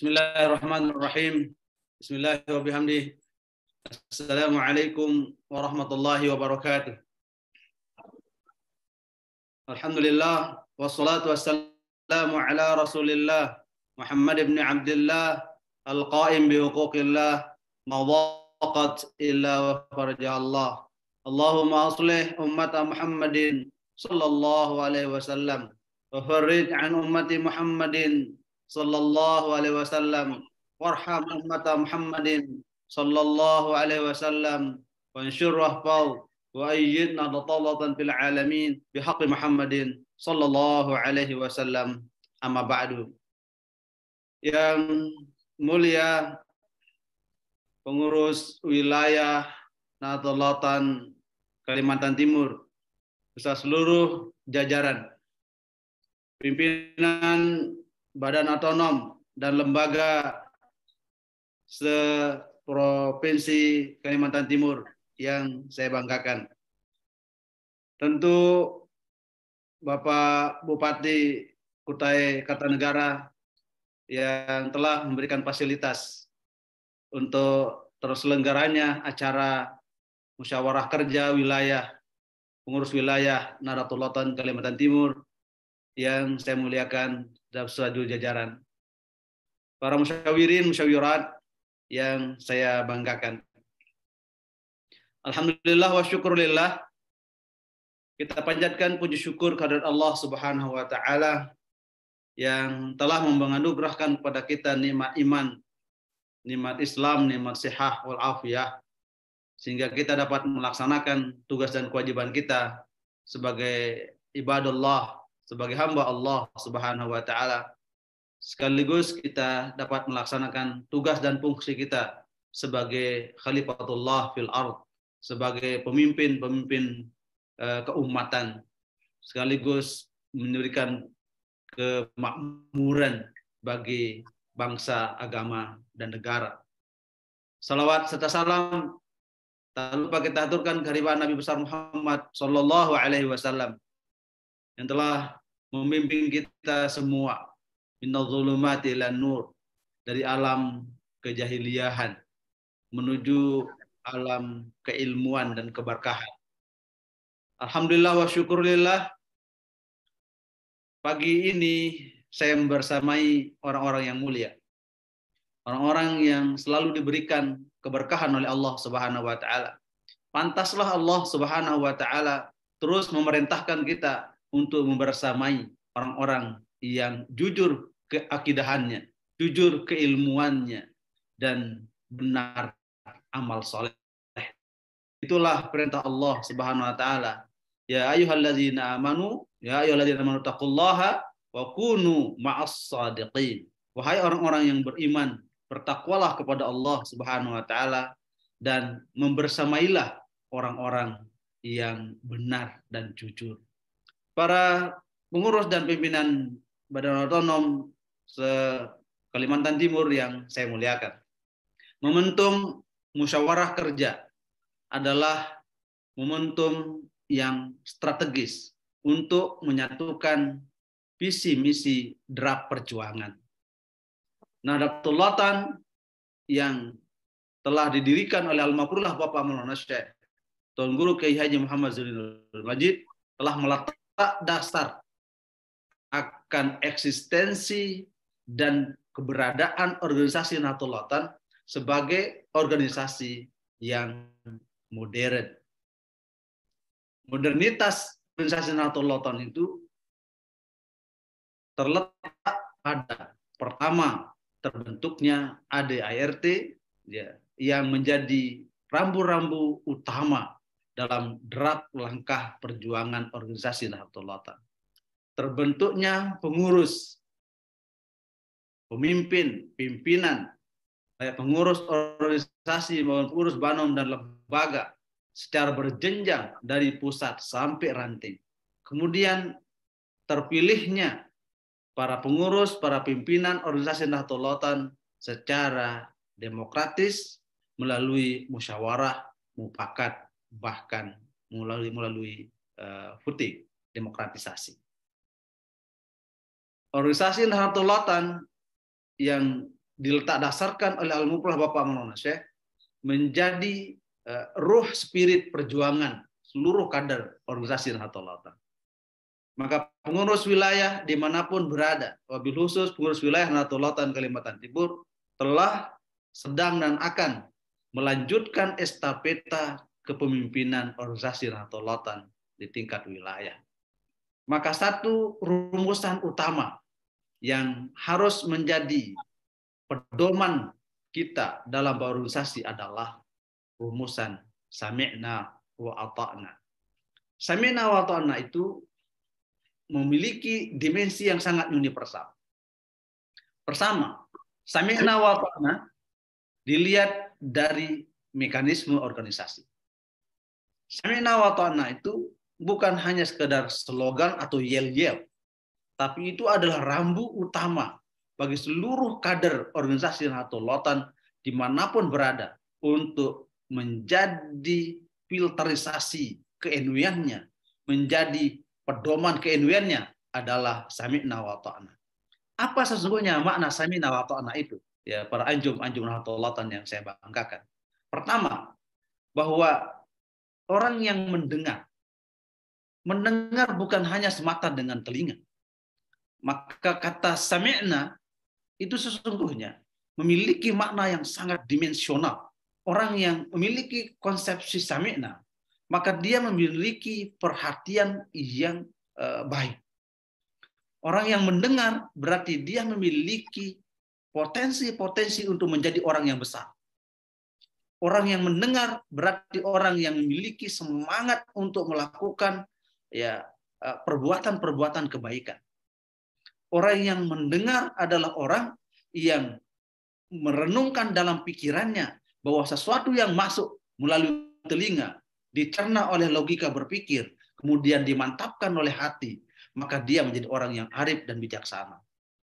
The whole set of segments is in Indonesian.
Bismillahirrahmanirrahim. Bismillahirrahmanirrahim. Assalamualaikum warahmatullahi wabarakatuh. Alhamdulillah wassalatu wassalamu ala Rasulillah Muhammad ibn Abdullah al-qaim bi huquqillah ma waqat illa wa farja Allah. Allahumma aslih ummata Muhammadin sallallahu alaihi wasallam wa farij an ummati Muhammadin sallallahu alaihi wasallam warham ummata Muhammadin sallallahu alaihi wasallam wa anshur rahfal wa ayyidna datallatan fil alamin bihaqqi Muhammadin sallallahu alaihi wasallam. Amma ba'du. Yang mulia pengurus wilayah Nahdlatul Kalimantan Timur beserta seluruh jajaran pimpinan badan otonom dan lembaga seprovinsi Kalimantan Timur yang saya banggakan. Tentu Bapak Bupati Kutai Kartanegara yang telah memberikan fasilitas untuk terselenggaranya acara musyawarah kerja wilayah pengurus wilayah Nahdlatul Kalimantan Timur yang saya muliakan dan seluruh jajaran, para musyawirin, musyawirat yang saya banggakan. Alhamdulillah wa syukurillah, kita panjatkan puji syukur kehadirat Allah Subhanahu wa taala yang telah menganugerahkan kepada kita nikmat iman, nikmat Islam, nikmat sihah wal afiyah, sehingga kita dapat melaksanakan tugas dan kewajiban kita sebagai ibadullah, sebagai hamba Allah Subhanahu wa taala. Sekaligus kita dapat melaksanakan tugas dan fungsi kita sebagai khalifatullah fil ard, sebagai pemimpin keumatan, sekaligus memberikan kemakmuran bagi bangsa, agama, dan negara. Salawat serta salam tak lupa kita aturkan kehadiran Nabi besar Muhammad sallallahu alaihi wasallam yang telah memimpin kita semua minadh dhulumati ilan nur, dari alam kejahiliahan menuju alam keilmuan dan keberkahan. Alhamdulillah wa syukurillah, pagi ini saya bersamai orang-orang yang mulia, orang-orang yang selalu diberikan keberkahan oleh Allah Subhanahu wa taala. Pantaslah Allah Subhanahu wa taala terus memerintahkan kita untuk membersamai orang-orang yang jujur keakidahannya, jujur keilmuannya, dan benar amal soleh. Itulah perintah Allah Subhanahu wa taala. Ya ayyuhalladzina amanu, ya ayyuhalladzina amanu taqullaha wa kunu ma'as shadiqin. Wahai orang-orang yang beriman, bertakwalah kepada Allah Subhanahu wa taala dan membersamailah orang-orang yang benar dan jujur. Para pengurus dan pimpinan Badan Otonom Kalimantan Timur yang saya muliakan, momentum musyawarah kerja adalah momentum yang strategis untuk menyatukan visi misi draft perjuangan Nahdlatul yang telah didirikan oleh almarhum Bapak Maulana Syekh Tuan Guru Kiai Haji Muhammad Zainuddin Majid, telah meletak dasar akan eksistensi dan keberadaan organisasi Nahdlatul sebagai organisasi yang modern. Modernitas organisasi Nahdlatul itu terletak pada pertama terbentuknya ADART ya, yang menjadi rambu-rambu utama dalam draft langkah perjuangan organisasi Nahdlatul. Terbentuknya pengurus, pemimpin, pimpinan, pengurus organisasi maupun pengurus banom dan lembaga secara berjenjang dari pusat sampai ranting. Kemudian terpilihnya para pengurus, para pimpinan organisasi Nahdlatul secara demokratis melalui musyawarah, mufakat, bahkan melalui voting, demokratisasi. Organisasi Nahdlatul yang diletak dasarkan oleh Al-Muflah Bapak Maulana Syekh menjadi ruh spirit perjuangan seluruh kader organisasi Nahdlatul Ulama. Maka pengurus wilayah dimanapun berada, wabil khusus pengurus wilayah Nahdlatul Ulama Kalimantan Timur telah sedang dan akan melanjutkan estafeta kepemimpinan organisasi Nahdlatul Ulama di tingkat wilayah. Maka satu rumusan utama yang harus menjadi pedoman kita dalam berorganisasi adalah rumusan sami'na wa ata'na. Sami'na wa ata'na itu memiliki dimensi yang sangat universal. Pertama, sami'na wa ata'na dilihat dari mekanisme organisasi. Sami'na wa ata'na itu bukan hanya sekedar slogan atau yel-yel, tapi itu adalah rambu utama bagi seluruh kader organisasi Nahdlatul Ulama dimanapun berada untuk menjadi filterisasi ke-NU-annya, menjadi pedoman ke-NU-annya adalah sami'na wa ta'na. Apa sesungguhnya makna sami'na wa ta'na itu? Ya, para anjum-anjum Nahdlatul Ulama yang saya banggakan. Pertama, bahwa orang yang mendengar bukan hanya semata dengan telinga. Maka kata sami'na itu sesungguhnya memiliki makna yang sangat dimensional. Orang yang memiliki konsepsi sami'na, maka dia memiliki perhatian yang baik. Orang yang mendengar berarti dia memiliki potensi-potensi untuk menjadi orang yang besar. Orang yang mendengar berarti orang yang memiliki semangat untuk melakukan perbuatan-perbuatan kebaikan. Orang yang mendengar adalah orang yang merenungkan dalam pikirannya bahwa sesuatu yang masuk melalui telinga dicerna oleh logika berpikir, kemudian dimantapkan oleh hati, maka dia menjadi orang yang arif dan bijaksana.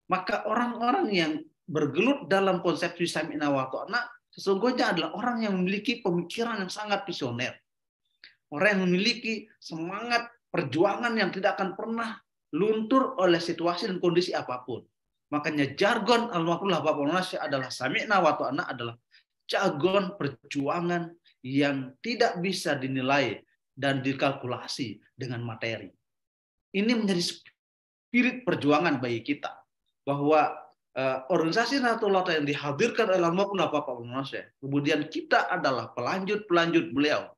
Maka orang-orang yang bergelut dalam konsepsi sami'na wa ta'na sesungguhnya adalah orang yang memiliki pemikiran yang sangat visioner. Orang yang memiliki semangat perjuangan yang tidak akan pernah luntur oleh situasi dan kondisi apapun. Makanya jargon Al-Muflah Bapak Maulana Syekh adalah sami'na wa ta'na adalah jargon perjuangan yang tidak bisa dinilai dan dikalkulasi dengan materi. Ini menjadi spirit perjuangan bagi kita bahwa organisasi Nahdlatul Ulama yang dihadirkan oleh Al-Muflah Bapak Maulana Syekh, kemudian kita adalah pelanjut-pelanjut beliau.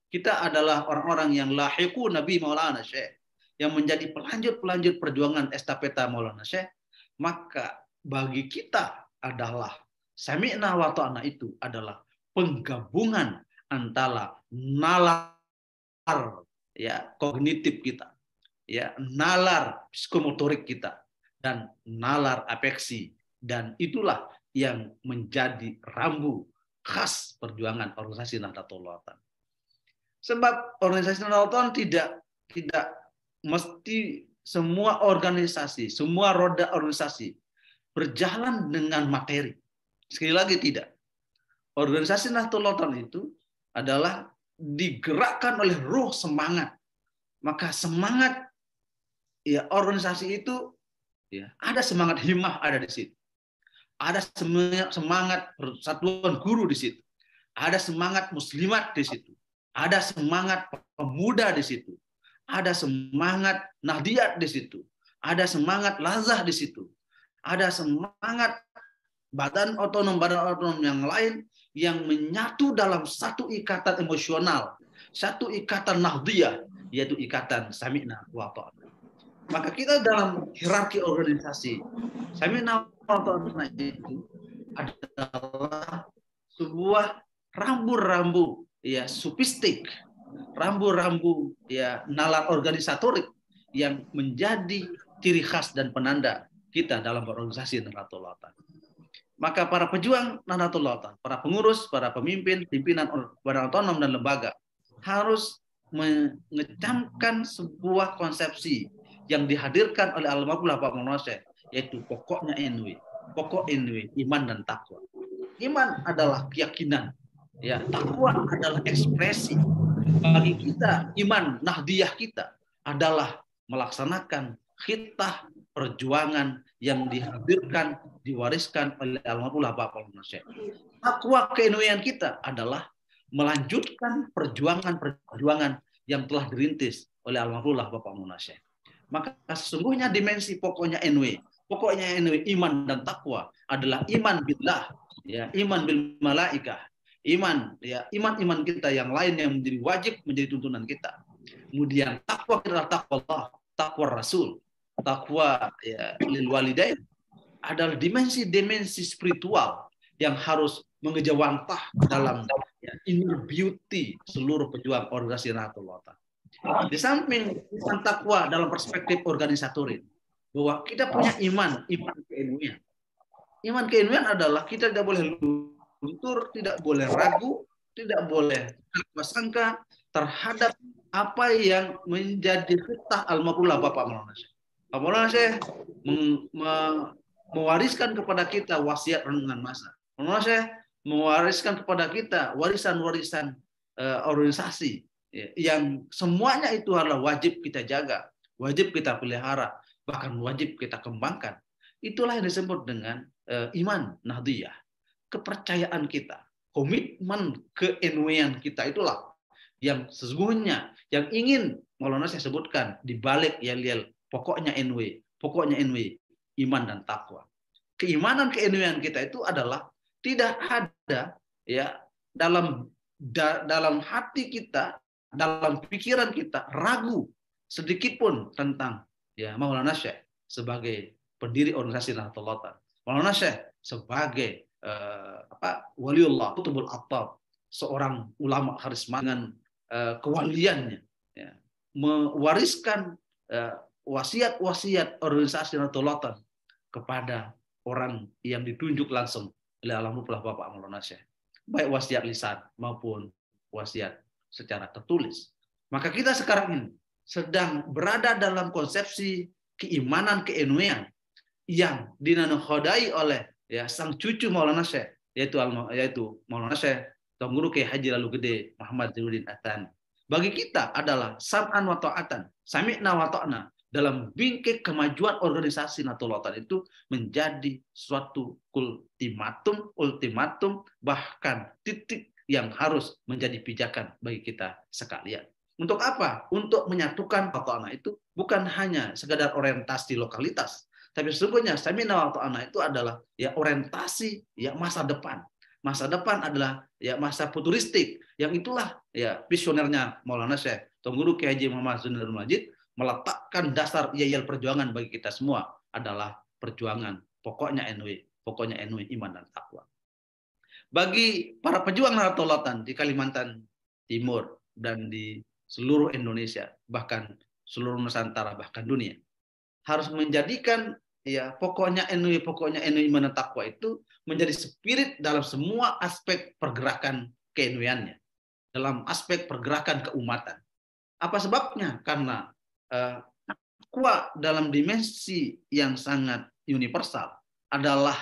Kita adalah orang-orang yang lahiqu Nabi Maulana Syekh, yang menjadi pelanjut-pelanjut perjuangan estafeta Maulana Syekh. Maka bagi kita adalah sami'na wa ta'na itu adalah penggabungan antara nalar kognitif kita, nalar psikomotorik kita, dan nalar afeksi, dan itulah yang menjadi rambu khas perjuangan organisasi Nahdlatul Ulama. Sebab organisasi Nahdlatul Ulama tidak mesti semua organisasi, semua roda organisasi berjalan dengan materi. Sekali lagi tidak. Organisasi Nahdlatul Ulama itu adalah digerakkan oleh ruh semangat. Maka semangat organisasi itu ada semangat himmah ada di situ. Ada semangat persatuan guru di situ. Ada semangat muslimat di situ. Ada semangat pemuda di situ. Ada semangat nahdiyat di situ. Ada semangat lazah di situ. Ada semangat badan otonom yang lain yang menyatu dalam satu ikatan emosional, satu ikatan nahdiyah, yaitu ikatan sami'na wa ta'na. Maka kita dalam hierarki organisasi, sami'na wa ta'na itu adalah sebuah rambu-rambu sofistik, rambu-rambu nalar organisatorik yang menjadi ciri khas dan penanda kita dalam berorganisasi Nahdlatul Ulama. Maka para pejuang Nahdlatul Ulama, para pengurus, para pemimpin, pimpinan badan otonom dan lembaga harus mengecamkan sebuah konsepsi yang dihadirkan oleh Al-Muflah Bapak Maulana Syekh, yaitu pokoknya NU, pokok NU, iman dan takwa. Iman adalah keyakinan, takwa adalah ekspresi. Bagi kita, iman nahdiyah kita adalah melaksanakan khitah perjuangan yang dihadirkan, diwariskan oleh almarhum Bapak Syekh. Takwa ke-NU-an kita adalah melanjutkan perjuangan-perjuangan yang telah dirintis oleh almarhum Bapak Syekh. Maka sesungguhnya dimensi pokoknya NU iman dan takwa adalah iman billah, ya, iman bil malaikah, iman kita yang lain yang menjadi wajib menjadi tuntunan kita. Kemudian takwa adalah takwa Allah, takwa Rasul, takwa ya, lil walidain adalah dimensi spiritual yang harus mengejawantah dalam ya, inner beauty seluruh pejuang organisasi Nahdlatul Ulama. Di samping takwa dalam perspektif organisatoris, bahwa kita punya iman ke-NU-an. Iman ke-NU-an adalah kita tidak boleh luntur, tidak boleh ragu, tidak boleh sangka terhadap apa yang menjadi fitnah almarhum Bapak Maulana Syekh. Maulana Syekh mewariskan kepada kita wasiat renungan masa. Maulana Syekh mewariskan kepada kita warisan-warisan organisasi yang semuanya itu adalah wajib kita jaga, wajib kita pelihara, bahkan wajib kita kembangkan. Itulah yang disebut dengan iman Nahdliyah. Kepercayaan kita, komitmen ke-NU-an kita itulah yang sesungguhnya yang ingin Maulana Syekh sebutkan di balik yel-yel pokoknya NU, iman dan takwa. Keimanan ke-NU-an kita itu adalah tidak ada ya dalam hati kita, dalam pikiran kita ragu sedikit pun tentang ya Maulana Syekh sebagai pendiri organisasi Nahdlatul Ulama, Maulana Syekh sebagai waliullah, kutubul attab, seorang ulama karisma dengan kewaliannya, ya, mewariskan wasiat-wasiat organisasi Nahdlatul Ulama kepada orang yang ditunjuk langsung oleh almarhum Bapak Maulana Syekh, baik wasiat lisan maupun wasiat secara tertulis. Maka kita sekarang ini sedang berada dalam konsepsi keimanan ke-NU-an yang dinanokhodai oleh ya sang cucu Maulana Syekh, yaitu Maulana Syekh Tuan Guru Kiai Haji Lalu Gede Muhammad Zainuddin Atsani. Bagi kita adalah sam'an wa ta'atan, sami'na wa ta'na, dalam bingkai kemajuan organisasi Nahdlatul Ulama itu menjadi suatu ultimatum, bahkan titik yang harus menjadi pijakan bagi kita sekalian. Untuk apa? Untuk menyatukan Nahdlatul itu bukan hanya sekedar orientasi lokalitas, tapi sesungguhnya sami'na wa ta'na itu adalah ya orientasi ya masa depan. Masa depan adalah ya masa futuristik, yang itulah ya visionernya Maulana Syekh Tuan Guru Kiai Haji Muhammad Zainuddin Majid, meletakkan dasar yel perjuangan bagi kita semua adalah perjuangan pokoknya NU iman dan takwa. Bagi para pejuang Nahdlatul Ulama di Kalimantan Timur dan di seluruh Indonesia, bahkan seluruh Nusantara, bahkan dunia, harus menjadikan ya pokoknya NU iman dan takwa itu menjadi spirit dalam semua aspek pergerakan ke-NU-annya, dalam aspek pergerakan keumatan. Apa sebabnya? Karena takwa dalam dimensi yang sangat universal adalah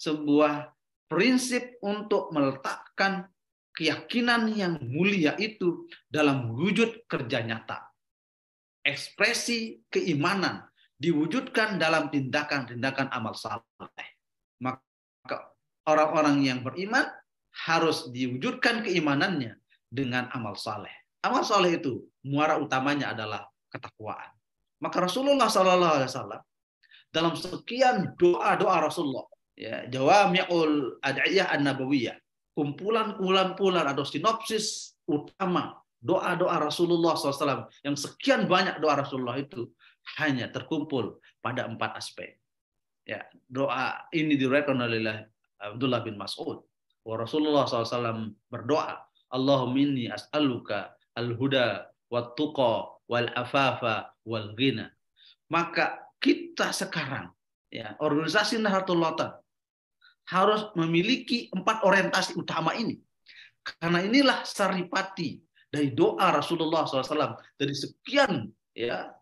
sebuah prinsip untuk meletakkan keyakinan yang mulia itu dalam wujud kerja nyata. Ekspresi keimanan diwujudkan dalam tindakan-tindakan amal saleh. Maka orang-orang yang beriman harus diwujudkan keimanannya dengan amal saleh. Amal saleh itu muara utamanya adalah ketakwaan. Maka Rasulullah SAW dalam sekian doa Rasulullah, ya, jawami'ul ad'iyah an-nabawiyah, kumpulan atau sinopsis utama doa Rasulullah SAW, yang sekian banyak doa Rasulullah itu hanya terkumpul pada 4 aspek. Ya, doa ini diriwayatkan oleh Abdullah bin Mas'ud. Rasulullah SAW berdoa, Allahumma inni as'aluka al-huda wat-tuqa wal-afafa wal-ghina. Maka kita sekarang, ya, organisasi Nahdlatul Ulama harus memiliki 4 orientasi utama ini. Karena inilah saripati dari doa Rasulullah SAW, dari sekian ya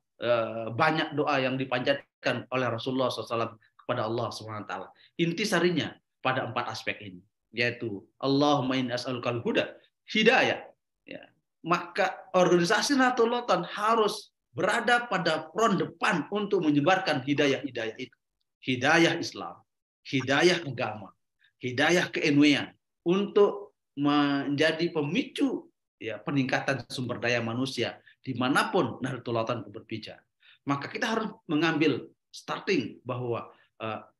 banyak doa yang dipanjatkan oleh Rasulullah SAW kepada Allah SWT. Intisarinya pada 4 aspek ini, yaitu Allahumma inni as'alukal huda, hidayah. Ya. Maka organisasi Nahdlatul Ulama harus berada pada front depan untuk menyebarkan hidayah itu. hidayah Islam, hidayah agama, hidayah ke-NU-an untuk menjadi pemicu ya peningkatan sumber daya manusia dimanapun Nahdlatul Ulama berpijak. Maka kita harus mengambil starting bahwa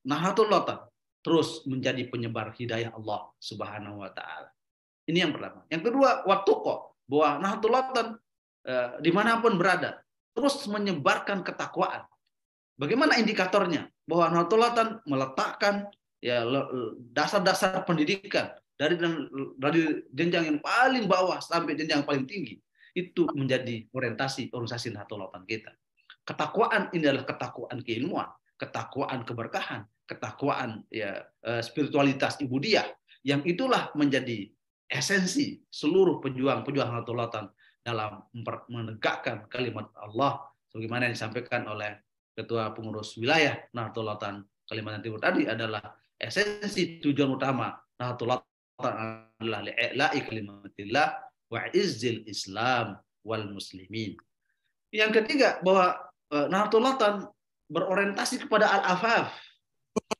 Nahdlatul Ulama terus menjadi penyebar hidayah Allah Subhanahu wa taala. Ini yang pertama. Yang kedua, wattaqwa, bahwa Nahdlatul Ulama dimanapun berada terus menyebarkan ketakwaan. Bagaimana indikatornya? Bahwa Nahdlatul Ulama meletakkan ya dasar-dasar pendidikan dari jenjang yang paling bawah sampai jenjang yang paling tinggi. Itu menjadi orientasi organisasi Nahdlatul Ulama kita. Ketakwaan ini adalah ketakwaan keilmuan, ketakwaan keberkahan, ketakwaan ya spiritualitas ibudiyah, yang itulah menjadi esensi seluruh pejuang-pejuang Nahdlatul Ulama dalam menegakkan kalimat Allah sebagaimana yang disampaikan oleh Ketua Pengurus Wilayah Nahdlatul Ulama Kalimantan Timur tadi. Adalah esensi tujuan utama Nahdlatul Ulama adalah li'i'la'i kalimatillah wa izzil Islam wal muslimin. Yang ketiga, bahwa Nahdlatul Ulama berorientasi kepada al-afaf.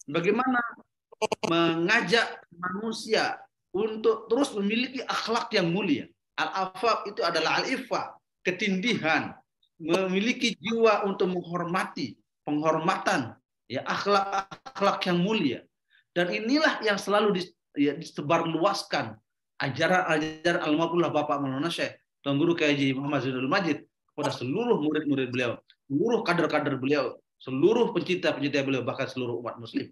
Bagaimana mengajak manusia untuk terus memiliki akhlak yang mulia. Al-afaf itu adalah al-iffah, ketindihan, memiliki jiwa untuk menghormati, penghormatan, ya akhlak yang mulia. Dan inilah yang selalu disebarluaskan ajaran almarhum Bapak Maulana Syekh Tuan Guru Kiai Muhammad Zainul Majid kepada seluruh murid-murid beliau, seluruh kader-kader beliau, seluruh pencinta-pencinta beliau, bahkan seluruh umat muslim.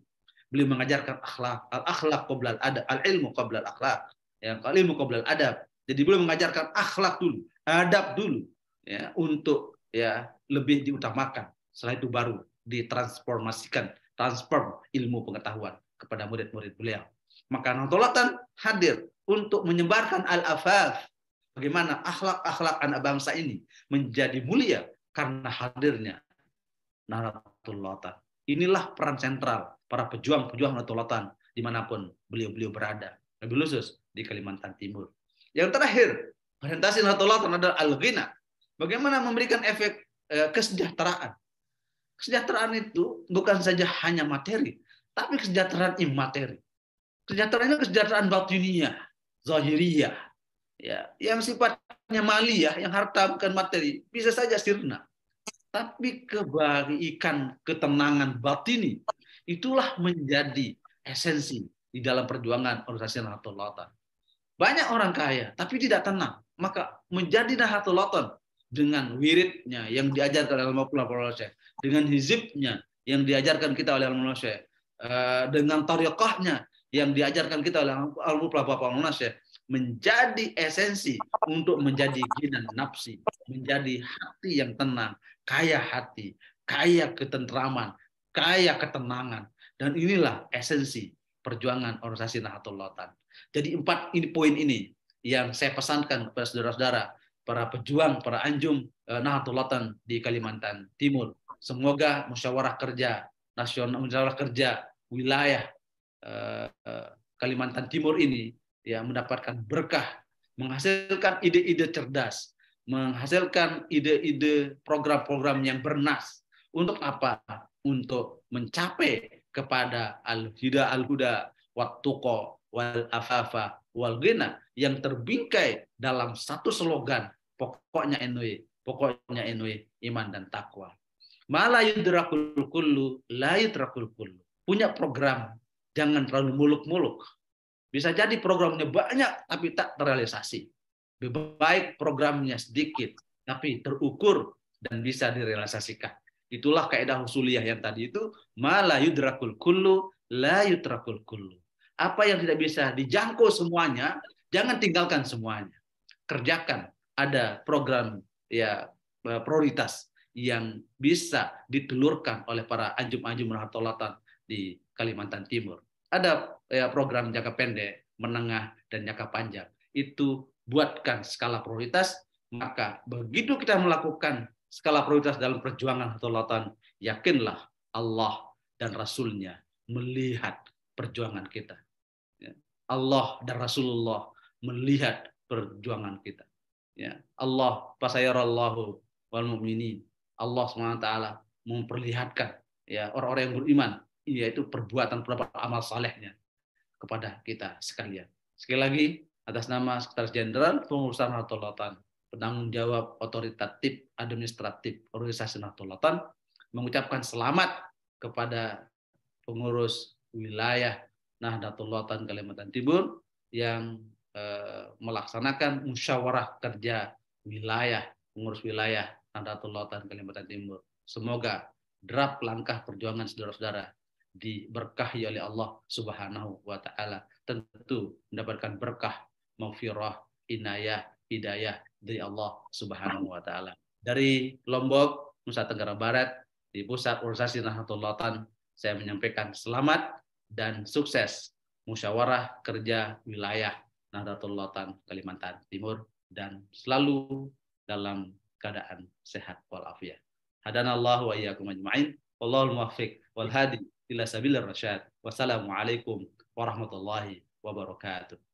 Beliau mengajarkan akhlak, al-akhlak qabla al-adab, al-ilmu qabla al-akhlak, ya, al-ilmu qabla al-adab. Jadi beliau mengajarkan akhlak dulu, adab dulu, ya, untuk ya lebih diutamakan. Setelah itu baru ditransformasikan, transform ilmu pengetahuan kepada murid-murid beliau. Maka Nahdlatul Ulama hadir untuk menyebarkan al-afaf. Bagaimana akhlak-akhlak anak bangsa ini menjadi mulia karena hadirnya Nahdlatul Ulama. Inilah peran sentral para pejuang-pejuang Nahdlatul Ulama dimanapun beliau-beliau berada, lebih khusus di Kalimantan Timur. Yang terakhir, orientasi Nahdlatul Ulama adalah al-ghina. Bagaimana memberikan efek kesejahteraan. Kesejahteraan itu bukan saja hanya materi, tapi kesejahteraan imateri. Kesejahteraan itu kesejahteraan batiniyah, zahiriyah, ya, yang sifatnya maliyah, yang harta bukan materi, bisa saja sirna. Tapi kebaikan, ketenangan batini, itulah menjadi esensi di dalam perjuangan organisasi Nahdlatul Ulama. Banyak orang kaya, tapi tidak tenang. Maka menjadi Nahdlatul Ulama dengan wiridnya yang diajarkan oleh Maulana Syekh, dengan hizibnya yang diajarkan kita oleh Maulana Syekh, dengan tariqahnya yang diajarkan kita oleh Bapak Maulana Syekh, menjadi esensi untuk menjadi ginan nafsi, menjadi hati yang tenang, kaya hati, kaya ketentraman, kaya ketenangan. Dan inilah esensi perjuangan organisasi Nahdlatul Ulama. Jadi 4 poin ini yang saya pesankan kepada saudara-saudara, para pejuang, para anjum Nahdlatul Ulama di Kalimantan Timur. Semoga musyawarah kerja nasional, musyawarah kerja wilayah Kalimantan Timur ini ya mendapatkan berkah, menghasilkan ide-ide cerdas, menghasilkan ide-ide program-program yang bernas. Untuk apa? Untuk mencapai kepada al-huda wat-tuqa wal afafa wal ghina yang terbingkai dalam satu slogan, pokoknya NU, iman dan takwa. Mala yudrakul kullu la yudrakul kullu. Punya program, jangan terlalu muluk-muluk. Bisa jadi programnya banyak tapi tak terrealisasi. Lebih baik programnya sedikit tapi terukur dan bisa direalisasikan. Itulah kaidah usuliyah yang tadi itu, mala yudrakul kullu la yudrakul kullu. Apa yang tidak bisa dijangkau semuanya, jangan tinggalkan semuanya. Kerjakan. Ada program ya prioritas yang bisa ditelurkan oleh para anjum-anjum Nahdlatul Ulama di Kalimantan Timur. Ada ya program jangka pendek, menengah, dan jangka panjang. Itu buatkan skala prioritas, maka begitu kita melakukan skala prioritas dalam perjuangan Nahdlatul Ulama, yakinlah Allah dan Rasul-Nya melihat perjuangan kita. Allah dan Rasulullah melihat perjuangan kita. Ya, Allah fasayarallahu wal mu'minin. Allah SWT memperlihatkan ya orang-orang yang beriman yaitu perbuatan amal salehnya kepada kita sekalian. Sekali lagi, atas nama Sekretaris Jenderal Pengurusan Nahdlatul Ulama, penanggung jawab otoritatif administratif organisasi Nahdlatul Ulama, mengucapkan selamat kepada pengurus wilayah Nahdlatul Ulama Kalimantan Timur yang melaksanakan musyawarah kerja wilayah, pengurus wilayah Nahdlatul Ulama Kalimantan Timur. Semoga draft langkah perjuangan saudara-saudara diberkahi oleh Allah Subhanahu wa taala, tentu mendapatkan berkah, maghfirah, inayah, hidayah dari Allah Subhanahu wa taala. Dari Lombok, Nusa Tenggara Barat, di pusat organisasi Nahdlatul Ulama, saya menyampaikan selamat dan sukses musyawarah kerja wilayah Nahdlatul Ulama Kalimantan Timur dan selalu dalam keadaan sehat walafiat. Hadanallahu wa iyyakum ajma'in. Wallahul muwaffiq wal hadi ila sabilir rasyad. Wassalamualaikum warahmatullahi wabarakatuh.